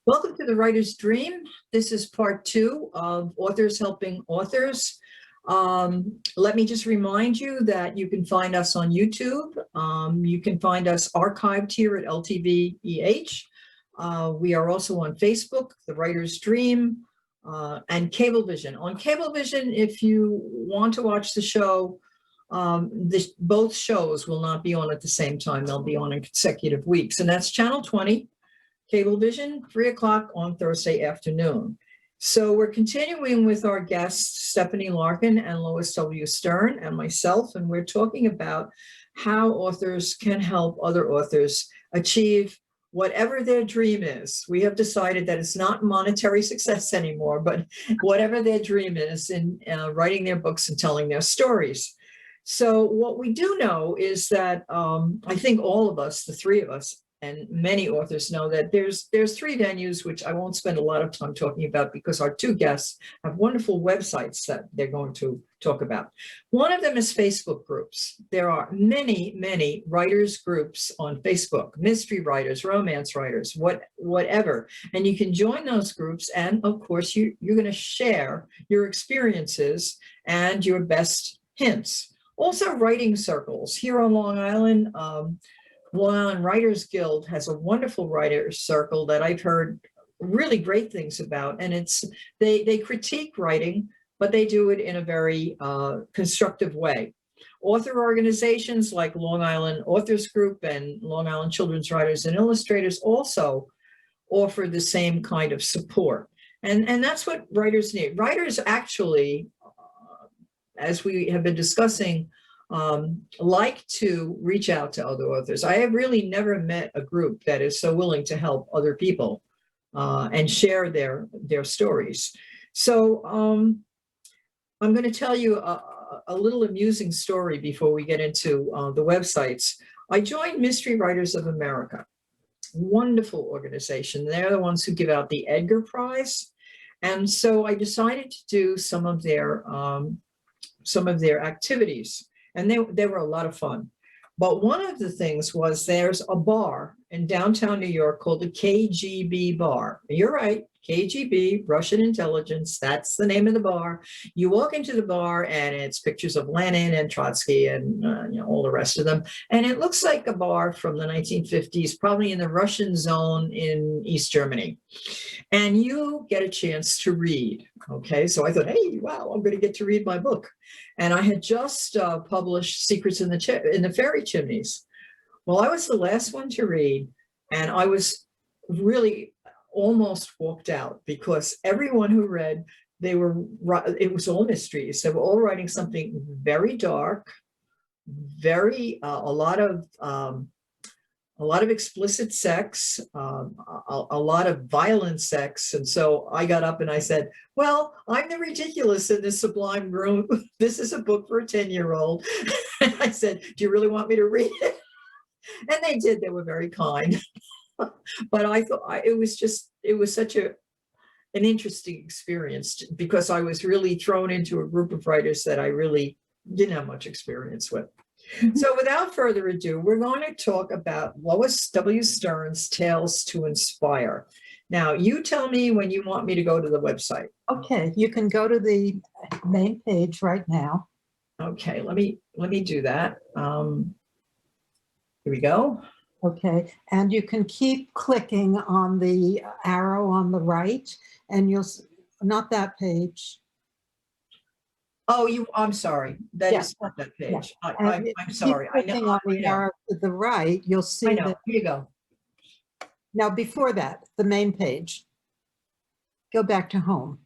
Welcome to The Writer's Dream. This is part 2 of Authors Helping Authors. Let me just remind you that you can find us on YouTube. You can find us archived here at LTVEH. We are also on Facebook, The Writer's Dream, and Cablevision. On Cablevision, if you want to watch the show, both shows will not be on at the same time. They'll be on in consecutive weeks, and that's Channel 20. Cablevision, 3 o'clock on Thursday afternoon. So we're continuing with our guests, Stephanie Larkin and Lois W. Stern and myself, and we're talking about how authors can help other authors achieve whatever their dream is. We have decided that it's not monetary success anymore, but whatever their dream is in writing their books and telling their stories. So what we do know is that I think all of us, the three of us, and many authors know that there's 3 venues, which I won't spend a lot of time talking about because our 2 guests have wonderful websites that they're going to talk about. One of them is Facebook groups. There are many, many writers groups on Facebook, mystery writers, romance writers, whatever. And you can join those groups. And of course, you're going to share your experiences and your best hints. Also writing circles here on Long Island. Long Island Writers Guild has a wonderful writers circle that I've heard really great things about, and they critique writing, but they do it in a very constructive way. Author organizations like Long Island Authors Group and Long Island Children's Writers and Illustrators also offer the same kind of support, and that's what writers need. Writers actually, as we have been discussing, like to reach out to other authors. I have really never met a group that is so willing to help other people and share their stories. So I'm going to tell you a little amusing story before we get into the websites. I joined Mystery Writers of America, wonderful organization. They're the ones who give out the Edgar Prize. And so I decided to do some of their activities. And they were a lot of fun. But one of the things was there's a bar in downtown New York called the KGB bar. You're right, KGB, Russian intelligence, that's the name of the bar. You walk into the bar and it's pictures of Lenin and Trotsky and all the rest of them. And it looks like a bar from the 1950s, probably in the Russian zone in East Germany. And you get a chance to read. Okay, so I thought, hey, wow, I'm going to get to read my book. And I had just published Secrets in the Fairy Chimneys. Well, I was the last one to read, and I was really almost walked out because everyone who read, it was all mysteries. They were all writing something very dark, very a lot of explicit sex, a lot of violent sex. And so I got up and I said, well, I'm the ridiculous in this sublime room. This is a book for a 10-year-old. And I said, do you really want me to read it? And they did. They were very kind. But I thought it was such an interesting experience because I was really thrown into a group of writers that I really didn't have much experience with. So without further ado, we're going to talk about Lois W. Stern's Tales to Inspire. Now, you tell me when you want me to go to the website. Okay, you can go to the main page right now. Okay, let me do that. Here we go. Okay, and you can keep clicking on the arrow on the right, and you'll, not that page. Oh, I'm sorry. That is not that page. Yeah. I'm sorry. I know. On the arrow to the right, you'll see. I know. Here you go. Now, before that, the main page. Go back to home.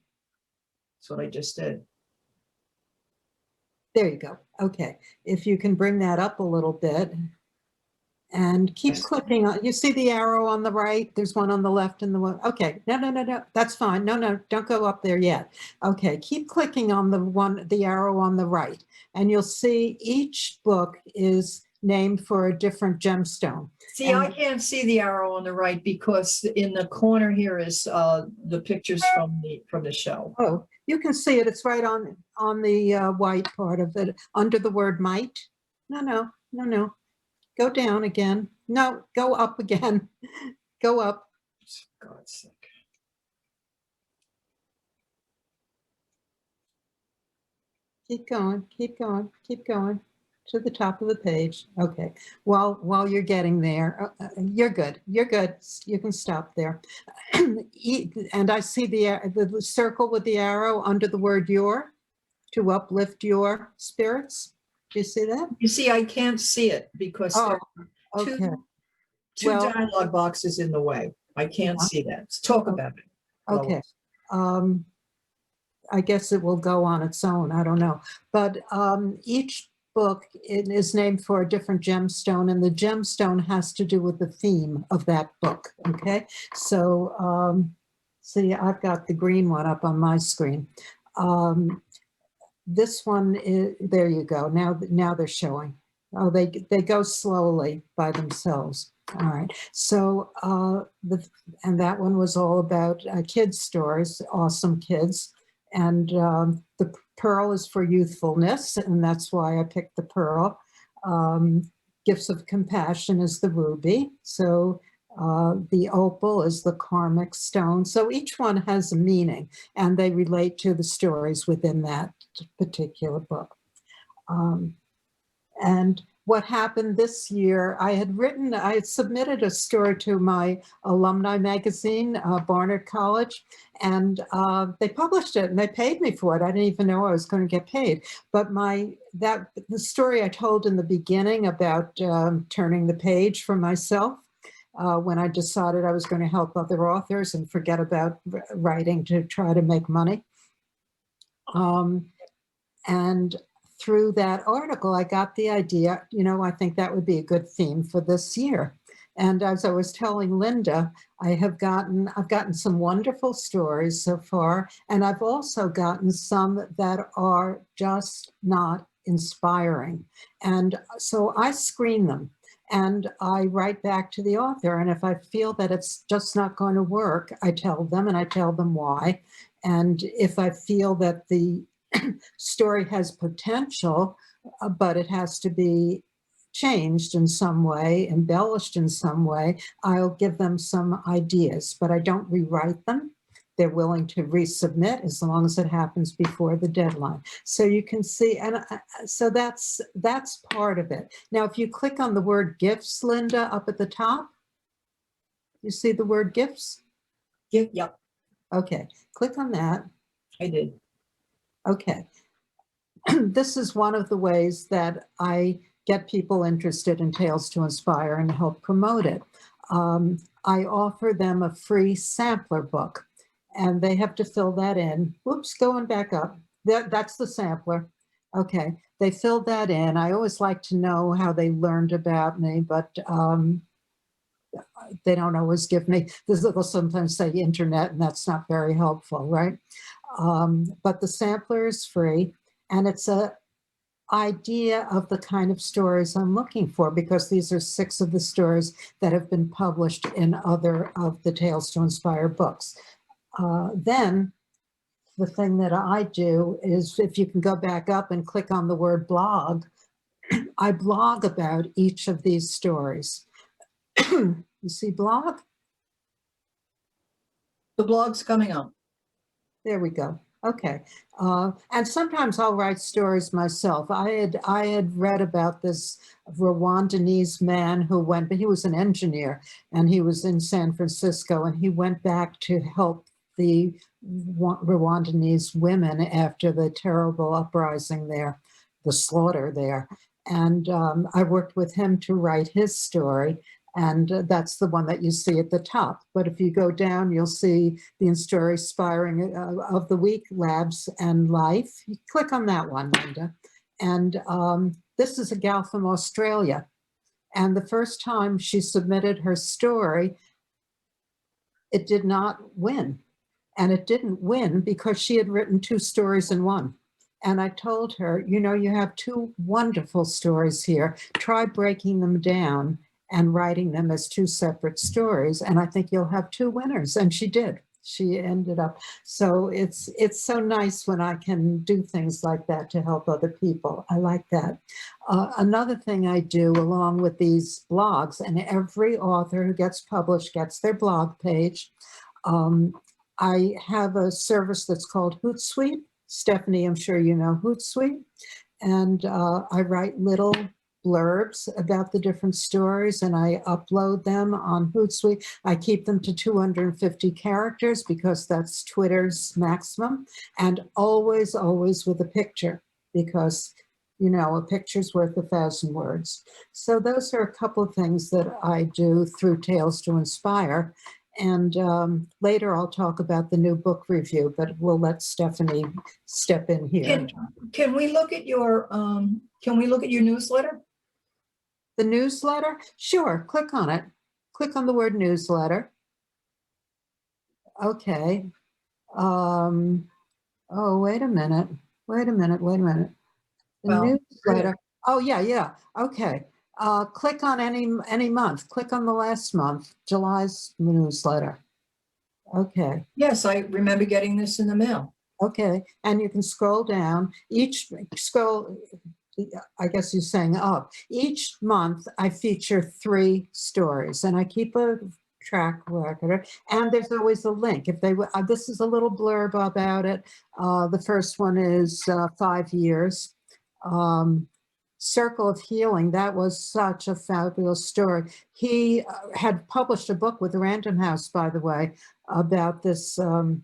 That's what I just did. There you go. Okay. If you can bring that up a little bit. And keep clicking on, you see the arrow on the right? There's one on the left and the one. Okay, no, that's fine. No, don't go up there yet. Okay, keep clicking on the arrow on the right, and you'll see each book is named for a different gemstone. See, I can't see the arrow on the right because in the corner here is the pictures from the show. Oh, you can see it. It's right on the white part of it, under the word might. No. Go down again. No, go up again. Go up. For God's sake. keep going, keep going, keep going to the top of the page. Okay, while you're getting there, you're good, you're good. You can stop there. And I see the circle with the arrow under the word your, to uplift your spirits. Do you see that? You see, I can't see it because Oh, there are okay. two Well, dialogue boxes in the way. I can't yeah, see that. Let's talk about it. okay. Lois. I guess it will go on its own. I don't know. But each book is named for a different gemstone, and the gemstone has to do with the theme of that book. Okay. So, see, I've got the green one up on my screen. This one is, there you go. Now they're showing. Oh, they go slowly by themselves. All right. So, and that one was all about kids' stories, awesome kids. And the pearl is for youthfulness, and that's why I picked the pearl. Gifts of compassion is the ruby. So the opal is the karmic stone. So each one has a meaning, and they relate to the stories within that particular book. And what happened this year, I had submitted a story to my alumni magazine, Barnard College, and they published it and they paid me for it. I didn't even know I was going to get paid. But the story I told in the beginning about turning the page for myself, when I decided I was going to help other authors and forget about writing to try to make money. And through that article, I got the idea, I think that would be a good theme for this year. And as I was telling Linda, I've gotten some wonderful stories so far, and I've also gotten some that are just not inspiring. And so I screen them and I write back to the author. And if I feel that it's just not going to work, I tell them, and I tell them why. And if I feel that the story has potential, but it has to be changed in some way, embellished in some way, I'll give them some ideas, but I don't rewrite them. They're willing to resubmit as long as it happens before the deadline. So you can see, and so that's part of it. Now, if you click on the word gifts, Linda, up at the top, you see the word gifts? Yep, Okay, click on that. I did. Okay. This is one of the ways that I get people interested in Tales to Inspire and help promote it. I offer them a free sampler book, and they have to fill that in. Whoops, going back up. That's the sampler. Okay, they filled that in. I always like to know how they learned about me, but they don't always give me, they'll sometimes say internet, and that's not very helpful, right? But the sampler is free, and it's a idea of the kind of stories I'm looking for, because these are 6 of the stories that have been published in other of the Tales to Inspire books. Then the thing that I do is, if you can go back up and click on the word blog, I blog about each of these stories. You see blog? The blog's coming up. There we go. Okay. And sometimes I'll write stories myself. I had read about this Rwandanese man who went, but he was an engineer, and he was in San Francisco, and he went back to help the Rwandanese women after the terrible uprising there, the slaughter there. And I worked with him to write his story. And that's the one that you see at the top. But if you go down, you'll see the Inspiring of the Week, Labs and Life. You click on that one, Linda. And this is a gal from Australia. And the first time she submitted her story, it did not win. And it didn't win because she had written 2 stories in one. And I told her, you have 2 wonderful stories here. Try breaking them down and writing them as 2 separate stories. And I think you'll have 2 winners. And she did. She ended up. So it's so nice when I can do things like that to help other people. I like that. Another thing I do along with these blogs, and every author who gets published gets their blog page. I have a service that's called Hootsuite. Stephanie, I'm sure you know Hootsuite. And I write little blurbs about the different stories and I upload them on Hootsuite. I keep them to 250 characters because that's Twitter's maximum. And always, always with a picture because, you know, a picture's worth 1,000 words. So those are a couple of things that I do through Tales to Inspire. And later I'll talk about the new book review, but we'll let Stephanie step in here. Can we look at your newsletter? The newsletter? Sure, click on it. Click on the word newsletter. Okay. Oh, wait a minute. Wait a minute. The Well, newsletter. Oh, yeah. Okay. Click on any month. Click on the last month, July's newsletter. Okay. Yes, I remember getting this in the mail. Okay. And you can scroll down. I guess you're saying up. Each month I feature 3 stories and I keep a track record and there's always a link. If they this is a little blurb about it. The first one is 5 years. Circle of Healing, that was such a fabulous story. He had published a book with Random House, by the way, about this not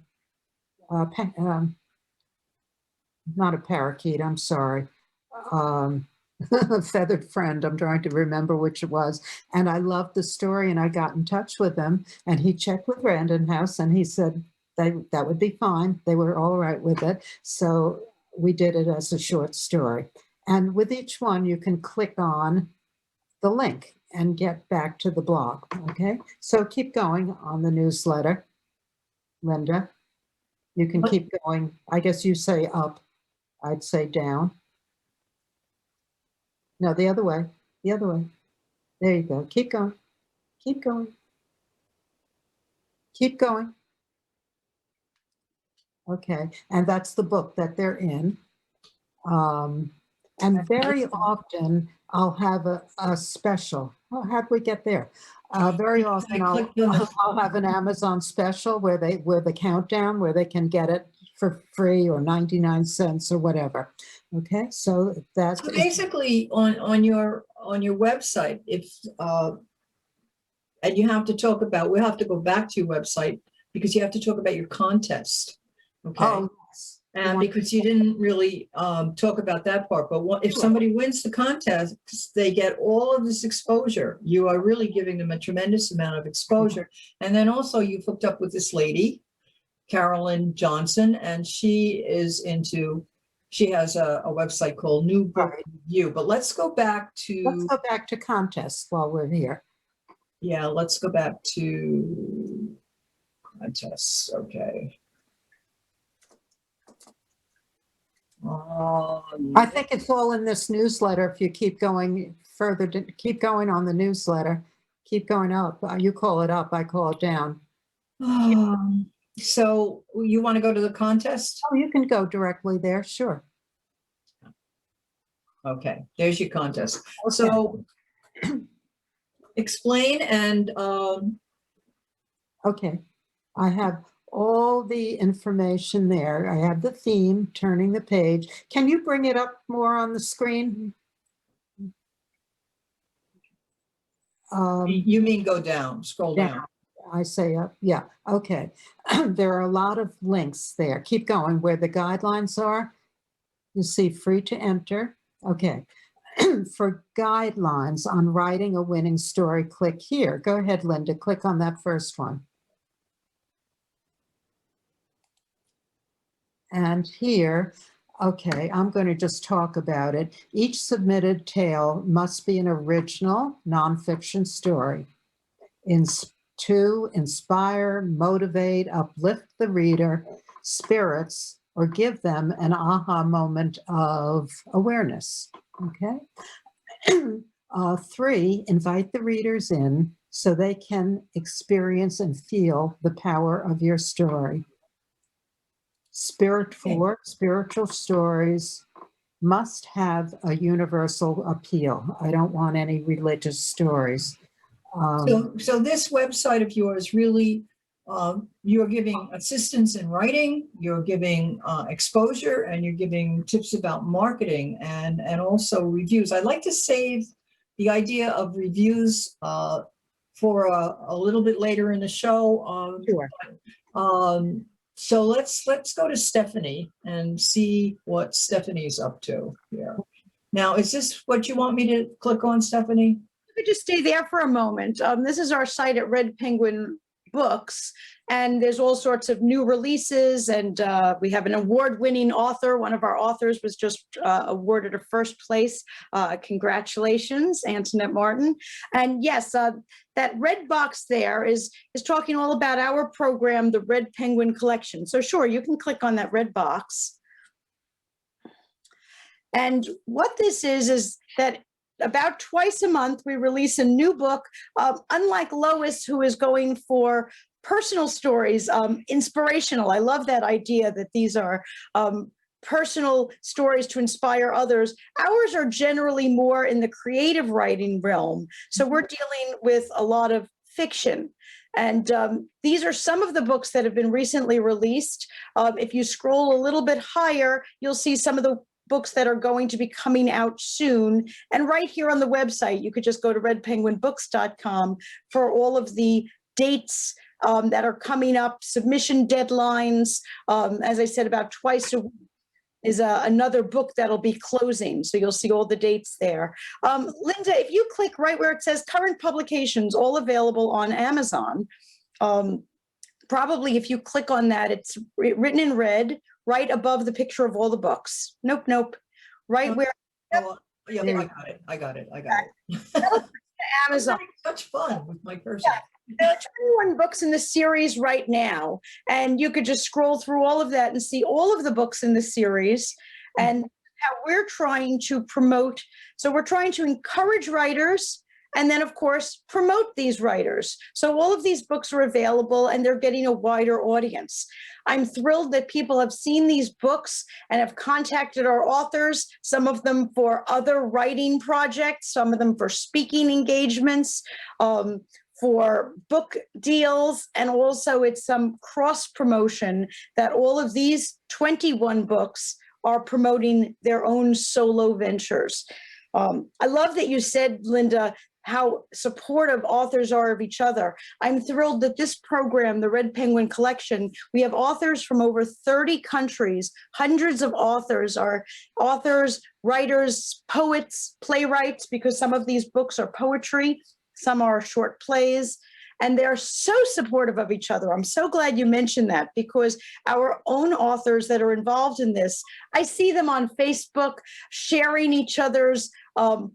a parakeet, I'm sorry. A feathered friend, I'm trying to remember which it was. And I loved the story and I got in touch with him and he checked with Random House and he said that would be fine. They were all right with it. So we did it as a short story. And with each one, you can click on the link and get back to the blog, okay? So keep going on the newsletter, Linda. You can keep going. I guess you say up. I'd say down. No, the other way. There you go. Keep going. Okay, and that's the book that they're in. And very often I'll have a special. Oh, how'd we get there? Very often I'll have an Amazon special where the countdown, where they can get it for free or 99 cents or whatever. Okay, so that's So basically on your website, if and you have to talk about, we'll have to go back to your website because you have to talk about your contest. Okay. Oh, yes. And because you didn't really talk about that part, but if somebody wins the contest, they get all of this exposure. You are really giving them a tremendous amount of exposure. And then also you've hooked up with this lady, Carolyn Johnson, and she has a website called New Book Review. But let's go back to contests while we're here. Yeah, let's go back to contests. Okay. I think it's all in this newsletter. If you keep going further, keep going on the newsletter, keep going up. You call it up, I call it down. So you want to go to the contest? Oh, you can go directly there, sure. Okay, there's your contest. Okay. So explain and okay, I have all the information there. I have the theme, turning the page. Can you bring it up more on the screen? You mean go down, scroll down. I say up, yeah, okay. There are a lot of links there. Keep going where the guidelines are. You see free to enter. Okay. For guidelines on writing a winning story, click here. Go ahead, Linda, click on that first one. And here, okay, I'm going to just talk about it. Each submitted tale must be an original nonfiction story to inspire, motivate, uplift the reader, spirits, or give them an aha moment of awareness. Okay. 3, invite the readers in so they can experience and feel the power of your story. 4, spiritual stories must have a universal appeal. I don't want any religious stories. So this website of yours really You're giving assistance in writing, you're giving exposure, and you're giving tips about marketing and also reviews. I'd like to save the idea of reviews for a little bit later in the show. Sure. So let's go to Stephanie and see what Stephanie's up to here. Now, is this what you want me to click on, Stephanie? You could just stay there for a moment. This is our site at Red Penguin Books, and there's all sorts of new releases, and we have an award-winning author. One of our authors was just awarded a first place. Congratulations, Antoinette Martin. And yes, that red box there is talking all about our program, the Red Penguin Collection. So sure, you can click on that red box. And what this is that about twice a month, we release a new book. Unlike Lois, who is going for personal stories, inspirational. I love that idea that these are personal stories to inspire others. Ours are generally more in the creative writing realm. So we're dealing with a lot of fiction. And these are some of the books that have been recently released. If you scroll a little bit higher, you'll see some of the books that are going to be coming out soon. And right here on the website, you could just go to redpenguinbooks.com for all of the dates that are coming up, submission deadlines. As I said, about twice a week is another book that'll be closing. So you'll see all the dates there. Linda, if you click right where it says current publications, all available on Amazon, probably if you click on that, it's written in red, right above the picture of all the books. Nope. Right where. Oh, yeah, I got it. Amazon. Such fun with my person. Yeah. There are 21 books in the series right now, and you could just scroll through all of that and see all of the books in the series and how we're trying to promote. So we're trying to encourage writers and then, of course, promote these writers. So all of these books are available and they're getting a wider audience. I'm thrilled that people have seen these books and have contacted our authors, some of them for other writing projects, some of them for speaking engagements, for book deals, and also it's some cross promotion that all of these 21 books are promoting their own solo ventures. I love that you said, Linda, how supportive authors are of each other. I'm thrilled that this program, the Red Penguin Collection, we have authors from over 30 countries. Hundreds of authors are authors, writers, poets, playwrights, because some of these books are poetry, some are short plays, and they're so supportive of each other. I'm so glad you mentioned that, because our own authors that are involved in this, I see them on Facebook sharing each other's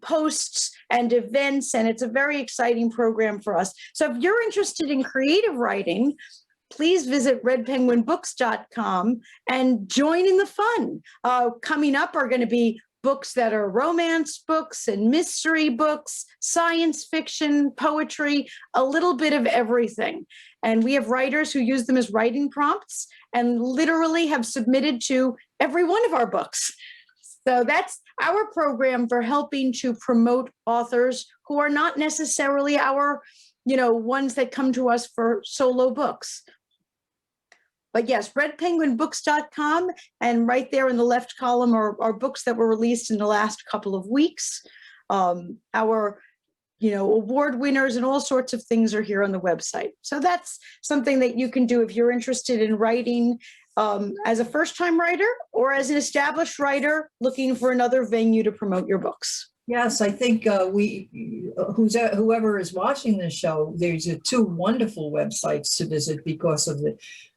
posts and events, and it's a very exciting program for us. So if you're interested in creative writing, please visit redpenguinbooks.com and join in the fun. Coming up are going to be books that are romance books and mystery books, science fiction, poetry, a little bit of everything. And we have writers who use them as writing prompts and literally have submitted to every one of our books. So that's our program for helping to promote authors who are not necessarily our, ones that come to us for solo books. But yes, redpenguinbooks.com, and right there in the left column are books that were released in the last couple of weeks. Our award winners and all sorts of things are here on the website. So that's something that you can do if you're interested in writing as a first-time writer or as an established writer looking for another venue to promote your books. Yes, I think whoever is watching this show, there's two wonderful websites to visit because of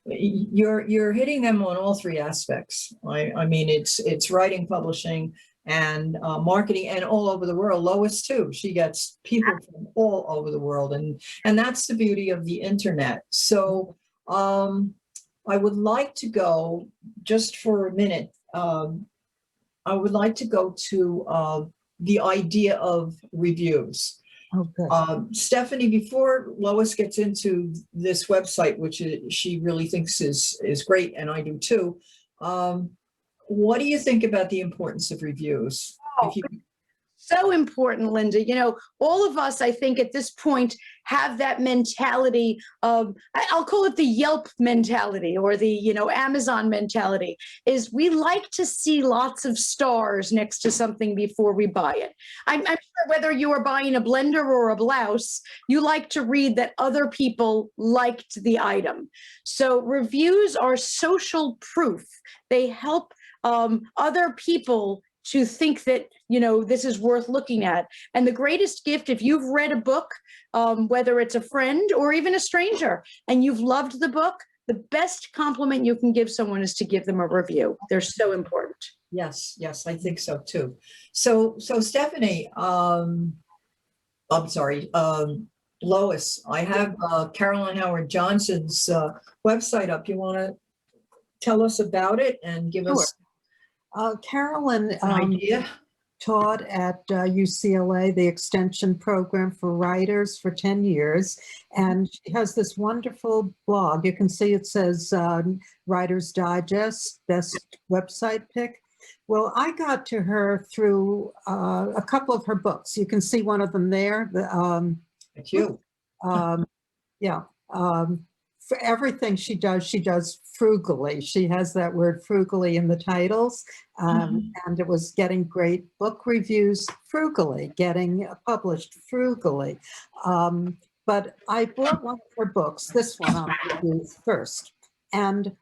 you're hitting them on all three aspects. I mean, it's writing, publishing, and marketing, and all over the world. Lois too, she gets people from all over the world, and that's the beauty of the internet. So I would like to go, just for a minute, I would like to go to the idea of reviews. Oh, good. Stephanie, before Lois gets into this website, which she really thinks is great, and I do too, what do you think about the importance of reviews? Oh, So important, Linda. You know, all of us, I think, at this point have that mentality of, I'll call it the Yelp mentality or the, you know, Amazon mentality, is we like to see lots of stars next to something before we buy it. I'm sure whether you are buying a blender or a blouse, you like to read that other people liked the item. So reviews are social proof. They help other people to think that, you know, this is worth looking at. And the greatest gift, if you've read a book, whether it's a friend or even a stranger, and you've loved the book, the best compliment you can give someone is to give them a review. They're so important. Yes, yes, I think so too. So Stephanie, I'm sorry, Lois, I have Carolyn Howard Johnson's website up. You want to tell us about it and give us Carolyn an idea? taught at UCLA, the extension program for writers for 10 years. And she has this wonderful blog. You can see it says Writer's Digest, best website pick. Well, I got to her through a couple of her books. You can see one of them there. Thank you. Yeah. For everything she does frugally. She has that word frugally in the titles. And it was getting great book reviews frugally, getting published frugally. But I bought one of her books, this one on reviews first. And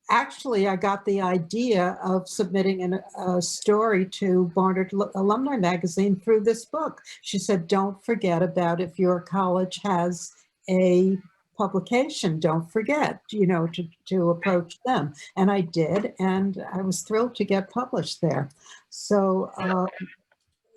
actually, I got the idea of submitting a story to Barnard Alumni Magazine through this book. She said, don't forget about if your college has a publication, don't forget, you know, to approach them. And I did, and I was thrilled to get published there. So,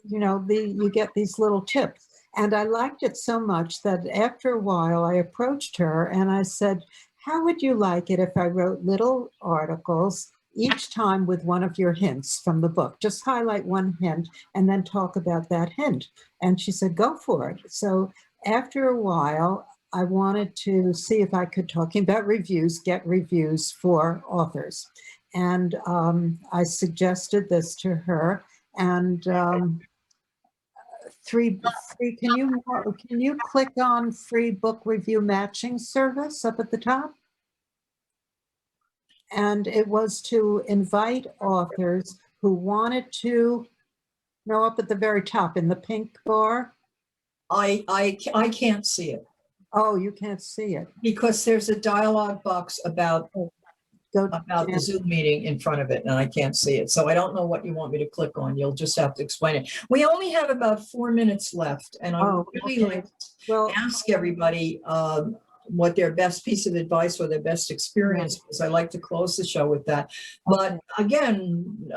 you know, you get these little tips. And I liked it so much that after a while I approached her and I said, how would you like it if I wrote little articles each time with one of your hints from the book? Just highlight one hint and then talk about that hint. And she said, go for it. So after a while, I wanted to see if I could, talking about reviews, get reviews for authors. And I suggested this to her. And can you click on free book review matching service up at the top? And it was to invite authors who wanted to, no, up at the very top in the pink bar. I can't see it. Oh, you can't see it. Because there's a dialogue box about Go the Zoom meeting in front of it, and I can't see it. So I don't know what you want me to click on. You'll just have to explain it. We only have about 4 minutes left, and I would really like to ask everybody what their best piece of advice or their best experience was. I like to close the show with that. But again,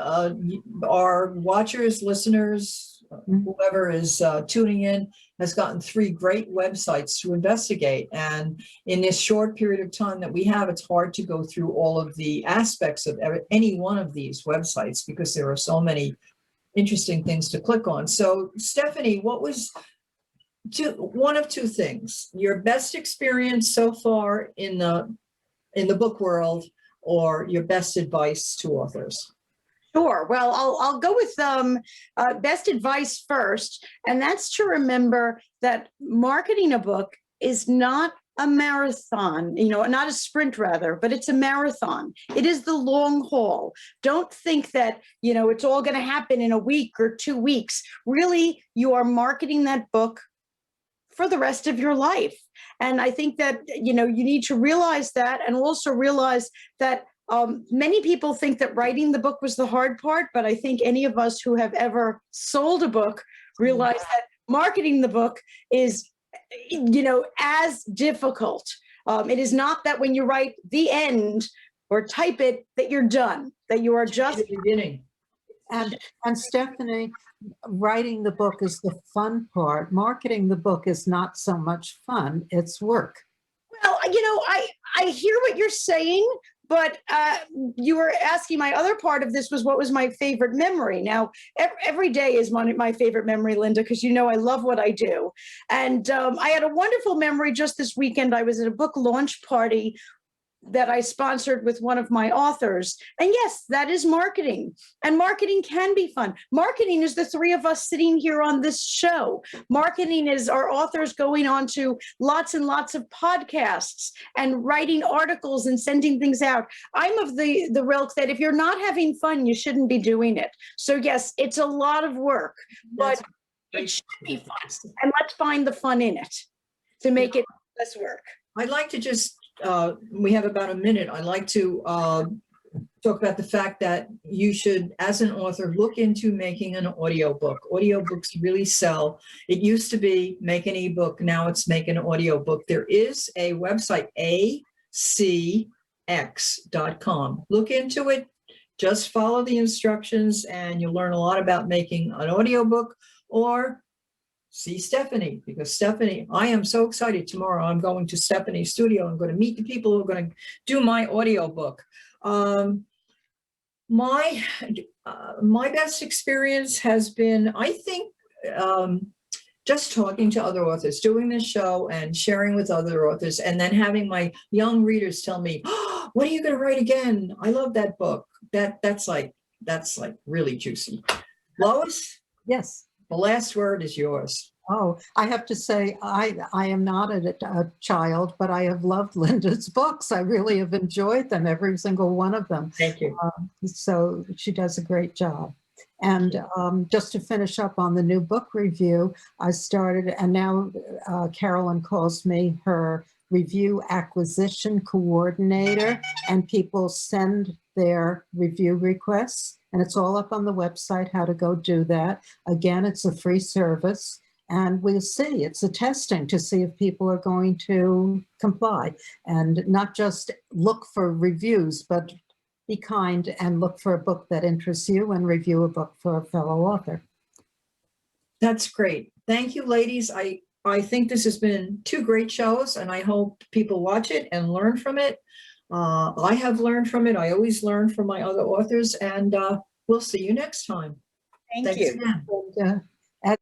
our watchers, listeners, whoever is tuning in has gotten 3 great websites to investigate. And in this short period of time that we have, it's hard to go through all of the aspects of any one of these websites because there are so many interesting things to click on. So Stephanie, what was one of 2 things, your best experience so far in the book world or your best advice to authors? Sure. Well, I'll go with best advice first, and that's to remember that marketing a book is not a marathon, you know, not a sprint rather, but it's a marathon. It is the long haul. Don't think that, you know, it's all going to happen in a week or 2 weeks. Really, you are marketing that book for the rest of your life. And I think that, you know, you need to realize that, and also realize that many people think that writing the book was the hard part, but I think any of us who have ever sold a book realize that marketing the book is, you know, as difficult. It is not that when you write the end or type it that you're done, that you are just beginning. And Stephanie, writing the book is the fun part. Marketing the book is not so much fun, it's work. Well, you know, I hear what you're saying, but you were asking, my other part of this was what was my favorite memory. Now, every day is my favorite memory, Linda, because you know I love what I do. And I had a wonderful memory just this weekend. I was at a book launch party that I sponsored with one of my authors. And yes, that is marketing. And marketing can be fun. Marketing is the three of us sitting here on this show. Marketing is our authors going on to lots and lots of podcasts and writing articles and sending things out. I'm of the ilk that if you're not having fun, you shouldn't be doing it. So yes, it's a lot of work, but it should be fun. And let's find the fun in it to make it less work. I'd like to just, we have about a minute. I'd like to talk about the fact that you should, as an author, look into making an audiobook. Audiobooks really sell. It used to be make an ebook. Now it's make an audiobook. There is a website, acx.com. Look into it. Just follow the instructions and you'll learn a lot about making an audiobook, or see Stephanie, because Stephanie, I am so excited. Tomorrow I'm going to Stephanie's studio. I'm going to meet the people who are going to do my audiobook. My best experience has been, I think, just talking to other authors, doing this show and sharing with other authors, and then having my young readers tell me, oh, what are you going to write again? I love that book. That's like really juicy. Lois? Yes. The last word is yours. Oh, I have to say, I am not a child, but I have loved Linda's books. I really have enjoyed them, every single one of them. Thank you. So she does a great job. And just to finish up on the new book review, I started, and now Carolyn calls me her review acquisition coordinator, and people send their review requests. And it's all up on the website, how to go do that. Again, it's a free service. And we'll see, it's a testing to see if people are going to comply. And not just look for reviews, but be kind and look for a book that interests you and review a book for a fellow author. That's great. Thank you, ladies. I think this has been 2 great shows, and I hope people watch it and learn from it. I have learned from it. I always learn from my other authors, and we'll see you next time. Thank you. Again. And,